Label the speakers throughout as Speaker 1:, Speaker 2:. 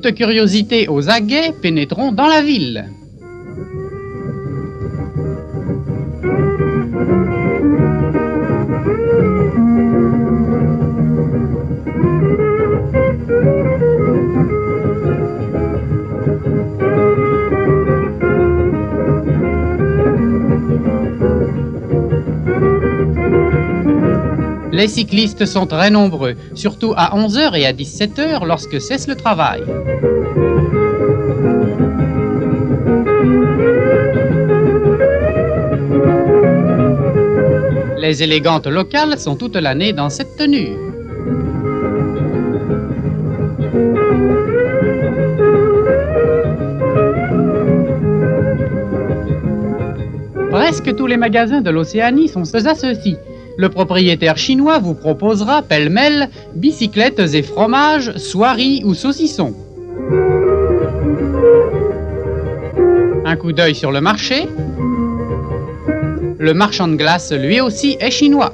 Speaker 1: Toutes curiosités aux aguets pénétreront dans la ville. Les cyclistes sont très nombreux, surtout à 11h et à 17h lorsque cesse le travail. Les élégantes locales sont toute l'année dans cette tenue. Presque tous les magasins de l'Océanie sont à ceci. Le propriétaire chinois vous proposera pêle-mêle bicyclettes et fromages, soieries ou saucissons. Un coup d'œil sur le marché. Le marchand de glace, lui aussi, est chinois.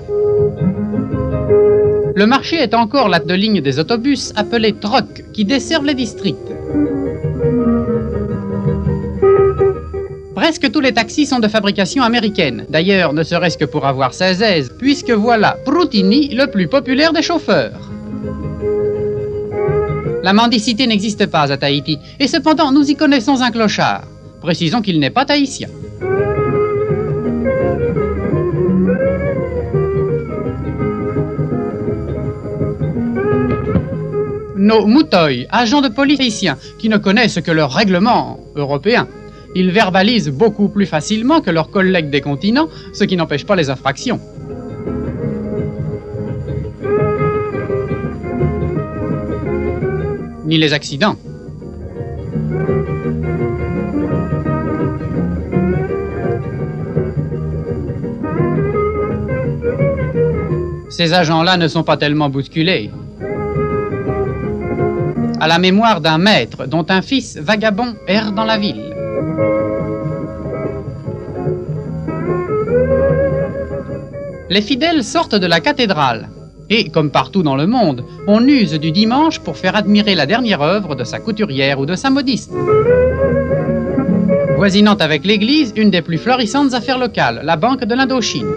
Speaker 1: Le marché est encore la ligne des autobus appelés trocs qui desservent les districts. Presque tous les taxis sont de fabrication américaine. D'ailleurs, ne serait-ce que pour avoir ses aises, puisque voilà Proutini, le plus populaire des chauffeurs. La mendicité n'existe pas à Tahiti, et cependant nous y connaissons un clochard. Précisons qu'il n'est pas tahitien. Nos mouteuils, agents de police tahitiens, qui ne connaissent que leur règlement européen. Ils verbalisent beaucoup plus facilement que leurs collègues des continents, ce qui n'empêche pas les infractions. Ni les accidents. Ces agents-là ne sont pas tellement bousculés. À la mémoire d'un maître dont un fils vagabond erre dans la ville. Les fidèles sortent de la cathédrale et, comme partout dans le monde, on use du dimanche pour faire admirer la dernière œuvre de sa couturière ou de sa modiste. Voisinant avec l'église, une des plus florissantes affaires locales, la Banque de l'Indochine.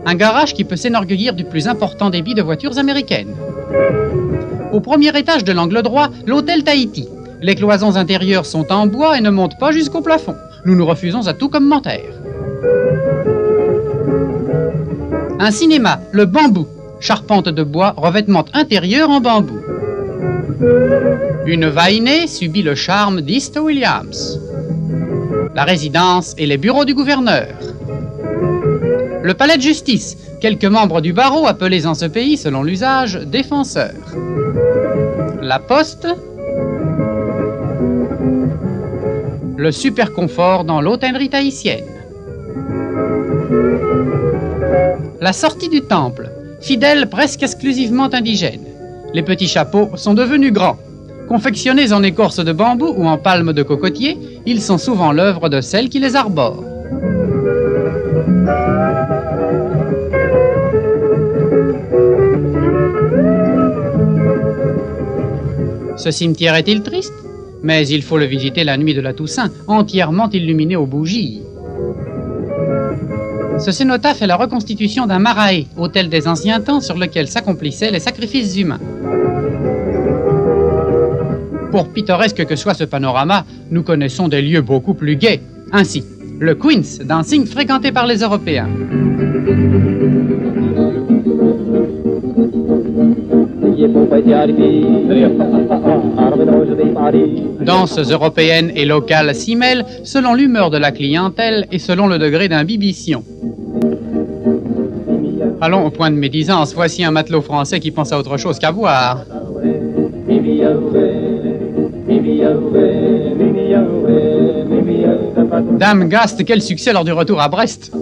Speaker 1: Un garage qui peut s'enorgueillir du plus important débit de voitures américaines. Au premier étage de l'angle droit, l'hôtel Tahiti. Les cloisons intérieures sont en bois et ne montent pas jusqu'au plafond. Nous nous refusons à tout commentaire. Un cinéma, le Bambou, charpente de bois, revêtement intérieur en bambou. Une vainée subit le charme d'East Williams. La résidence et les bureaux du gouverneur. Le palais de justice, quelques membres du barreau appelés en ce pays, selon l'usage, défenseurs. La poste. Le super confort dans l'hôtellerie tahitienne. La sortie du temple, fidèle presque exclusivement indigène. Les petits chapeaux sont devenus grands. Confectionnés en écorce de bambou ou en palme de cocotier, ils sont souvent l'œuvre de celles qui les arborent. Ce cimetière est-il triste? Mais il faut le visiter la nuit de la Toussaint, entièrement illuminé aux bougies. Ce cénotaphe est la reconstitution d'un marae, hôtel des anciens temps sur lequel s'accomplissaient les sacrifices humains. Pour pittoresque que soit ce panorama, nous connaissons des lieux beaucoup plus gais. Ainsi, le Queens, dancing fréquenté par les Européens. Danses européennes et locales s'y mêlent selon l'humeur de la clientèle et selon le degré d'imbibition. Allons au point de médisance, voici un matelot français qui pense à autre chose qu'à boire. Dame Gast, quel succès lors du retour à Brest!